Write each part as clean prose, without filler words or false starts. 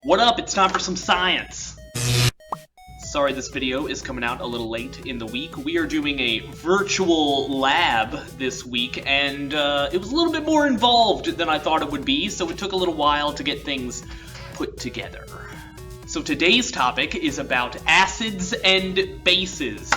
What up? It's time for some science. Sorry this video is coming out a little late in the week. We are doing a virtual lab this week, and it was a little bit more involved than I thought it would be, so it took a little while to get things put together. So today's topic is about acids and bases.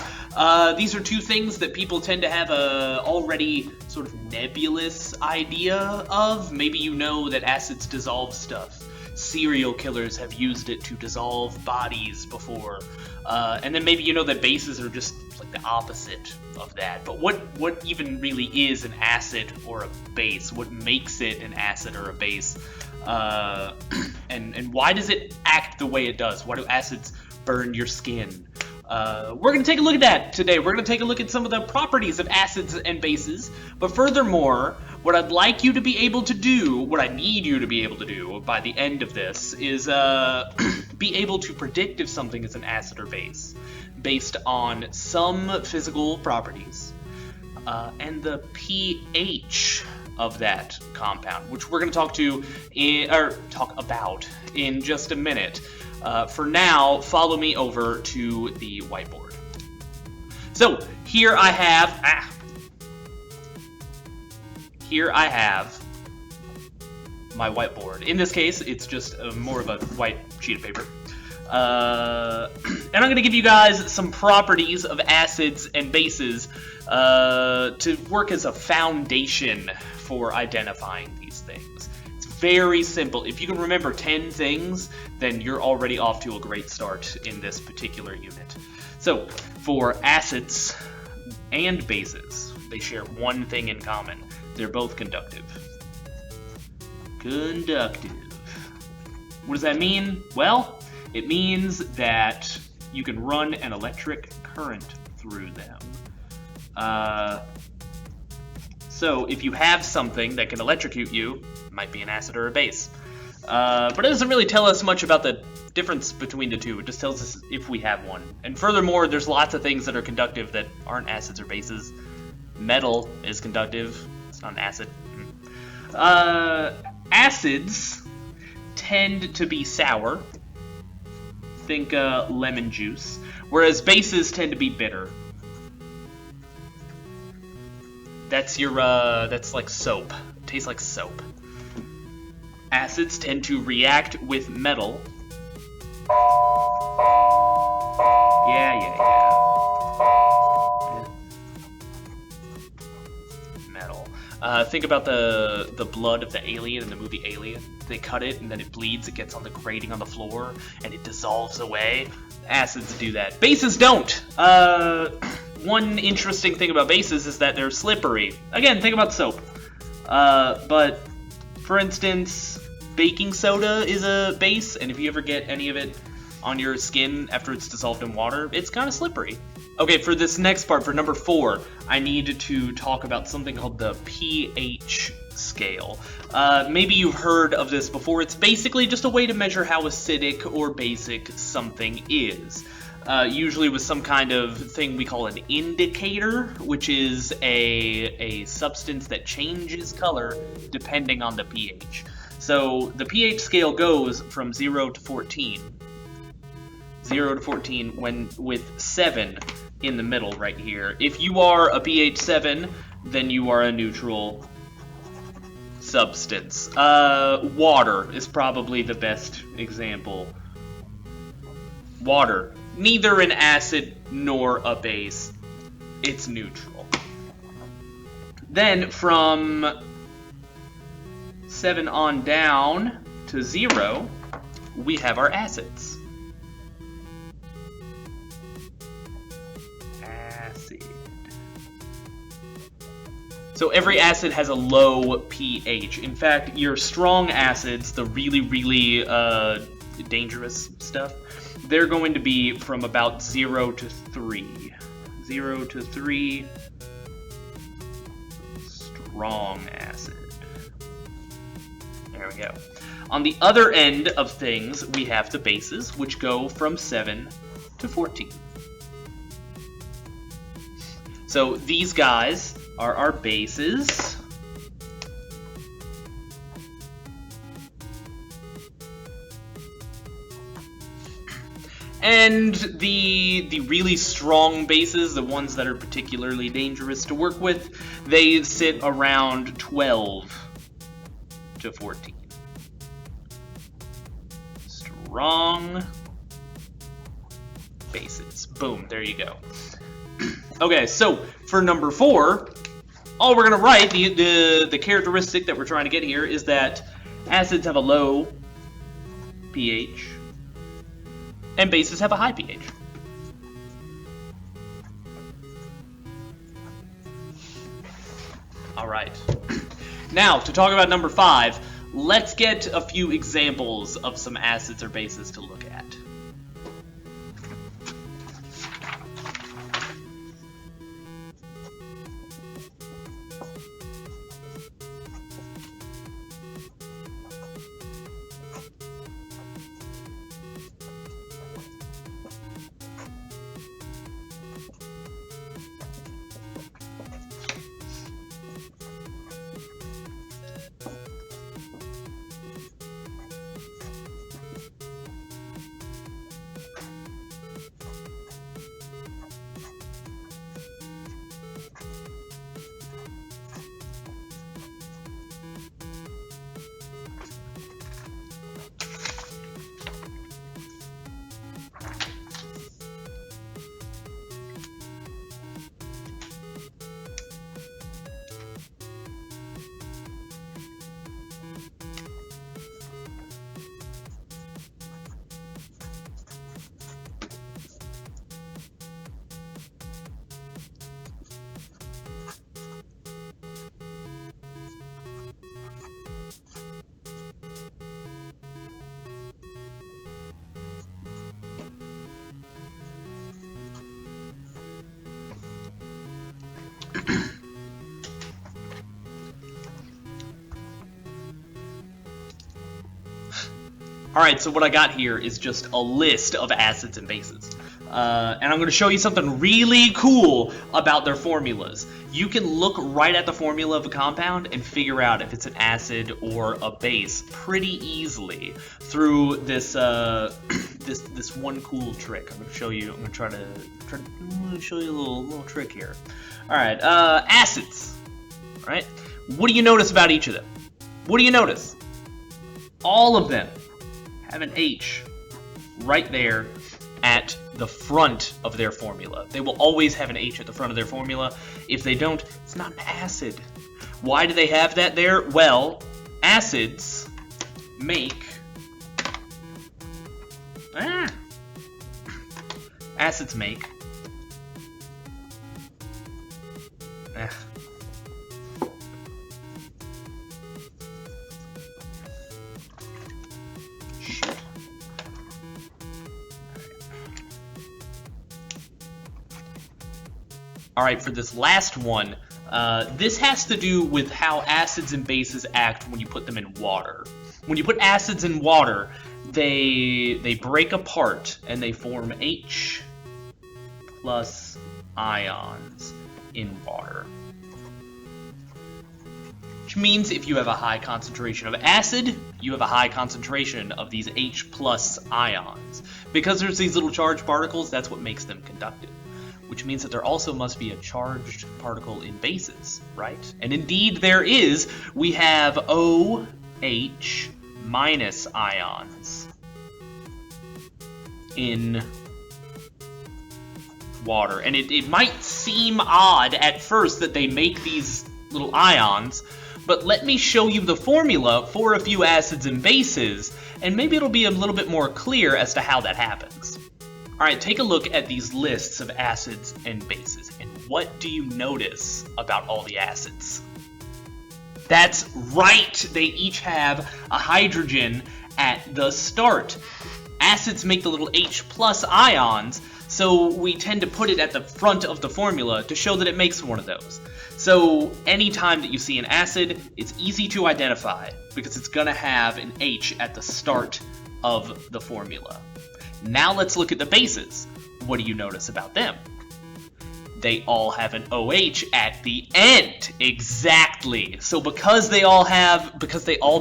These are two things that people tend to have a already sort of nebulous idea of. Maybe you know that acids dissolve stuff. Serial killers have used it to dissolve bodies before. And then maybe you know that bases are just like the opposite of that. But what even really is an acid or a base? What makes it an acid or a base? And why does it act the way it does? Why do acids burn your skin? We're going to take a look at that today. We're going to take a look at some of the properties of acids and bases. But furthermore, what I'd like you to be able to do, what I need you to be able to do by the end of this is be able to predict if something is an acid or base based on some physical properties and the pH of that compound, which we're going to talk about in just a minute. For now, follow me over to the whiteboard. So here I have my whiteboard. In this case, it's just more of a white sheet of paper. And I'm going to give you guys some properties of acids and bases to work as a foundation for identifying these things. It's very simple. If you can remember 10 things, then you're already off to a great start in this particular unit. So, for acids and bases, they share one thing in common. They're both conductive. Conductive. What does that mean? Well, it means that you can run an electric current through them. So if you have something that can electrocute you, it might be an acid or a base. But it doesn't really tell us much about the difference between the two. It just tells us if we have one. And furthermore, there's lots of things that are conductive that aren't acids or bases. Metal is conductive. It's not an acid. Acids tend to be sour. Think lemon juice. Whereas bases tend to be bitter. That's that's like soap. It tastes like soap. Acids tend to react with metal. Yeah. Metal. Think about the blood of the alien in the movie Alien. They cut it and then it bleeds, it gets on the grating on the floor, and it dissolves away. Acids do that. Bases don't! One interesting thing about bases is that they're slippery. Again, think about soap. But, for instance, baking soda is a base, and if you ever get any of it on your skin after it's dissolved in water, it's kind of slippery. Okay, for this next part, for number 4, I need to talk about something called the pH scale. Maybe you've heard of this before. It's basically just a way to measure how acidic or basic something is. Usually with some kind of thing we call an indicator, which is a substance that changes color depending on the pH. So the pH scale goes from 0 to 14. 0 to 14 with 7 in the middle right here. If you are a pH 7, then you are a neutral substance. Water is probably the best example. Water. Neither an acid nor a base. It's neutral. Then from 7 on down to 0, we have our acids. Acid. So every acid has a low pH. In fact, your strong acids, the really, really dangerous stuff, they're going to be from about 0 to 3. 0 to 3, strong acid. There we go. On the other end of things, we have the bases, which go from 7 to 14. So these guys are our bases. And the really strong bases, the ones that are particularly dangerous to work with, they sit around 12 to 14. Strong bases. Boom, there you go. Okay, so for number 4, all we're going to write, the characteristic that we're trying to get here is that acids have a low pH and bases have a high pH. All right. Now, to talk about number 5, let's get a few examples of some acids or bases to look at. Alright, so what I got here is just a list of acids and bases. And I'm going to show you something really cool about their formulas. You can look right at the formula of a compound and figure out if it's an acid or a base pretty easily through this this one cool trick. I'm going to show you. I'm going to try to show you a little trick here. All right, acids. All right, what do you notice about each of them? What do you notice? All of them have an H right there at the front of their formula. They will always have an H at the front of their formula. If they don't, it's not an acid. Why do they have that there? Well, acids make Alright, for this last one, this has to do with how acids and bases act when you put them in water. When you put acids in water, they break apart and they form H plus ions in water. Which means if you have a high concentration of acid, you have a high concentration of these H plus ions. Because there's these little charged particles, that's what makes them conductive. Which means that there also must be a charged particle in bases, right? And indeed there is. We have OH minus ions in water. And it might seem odd at first that they make these little ions, but let me show you the formula for a few acids and bases, and maybe it'll be a little bit more clear as to how that happens. Alright, take a look at these lists of acids and bases, and what do you notice about all the acids? That's right! They each have a hydrogen at the start. Acids make the little H plus ions, so we tend to put it at the front of the formula to show that it makes one of those. So anytime that you see an acid, it's easy to identify because it's going to have an H at the start of the formula. Now let's look at the bases. What do you notice about them? They all have an OH at the end. Exactly. So because they all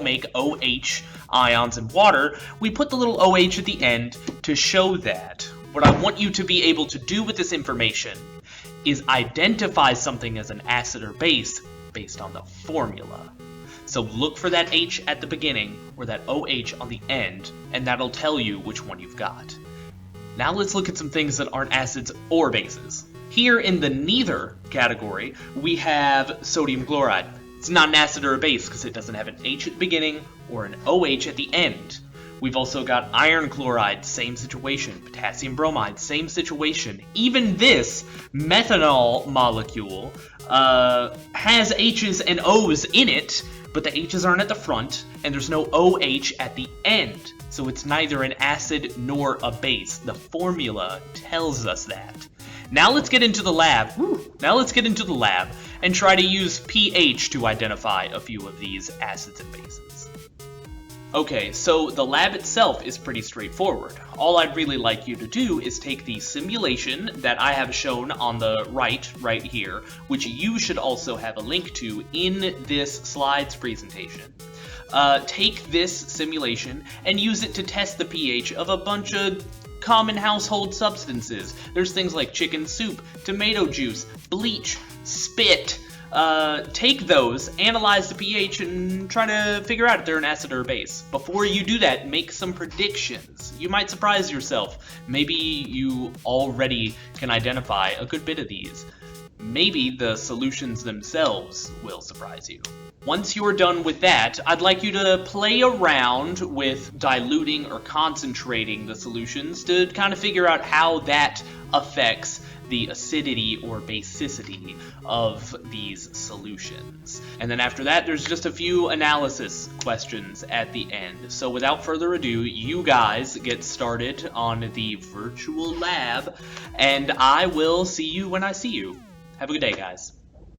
make OH ions and water, we put the little OH at the end to show that. What I want you to be able to do with this information is identify something as an acid or base based on the formula. So look for that H at the beginning or that OH on the end, and that'll tell you which one you've got. Now let's look at some things that aren't acids or bases. Here in the neither category, we have sodium chloride. It's not an acid or a base because it doesn't have an H at the beginning or an OH at the end. We've also got iron chloride, same situation. Potassium bromide, same situation. Even this methanol molecule has H's and O's in it, but the H's aren't at the front, and there's no OH at the end. So it's neither an acid nor a base. The formula tells us that. Now let's get into the lab. Now let's get into the lab and try to use pH to identify a few of these acids and bases. Okay, so the lab itself is pretty straightforward. All I'd really like you to do is take the simulation that I have shown on the right here, which you should also have a link to in this slides presentation. Take this simulation and use it to test the pH of a bunch of common household substances. There's things like chicken soup, tomato juice, bleach, spit. Take those, analyze the pH, and try to figure out if they're an acid or a base. Before you do that, make some predictions. You might surprise yourself. Maybe you already can identify a good bit of these. Maybe the solutions themselves will surprise you. Once you're done with that, I'd like you to play around with diluting or concentrating the solutions to kind of figure out how that affects the acidity or basicity of these solutions. And then after that, there's just a few analysis questions at the end. So without further ado, you guys get started on the virtual lab, and I will see you when I see you. Have a good day, guys.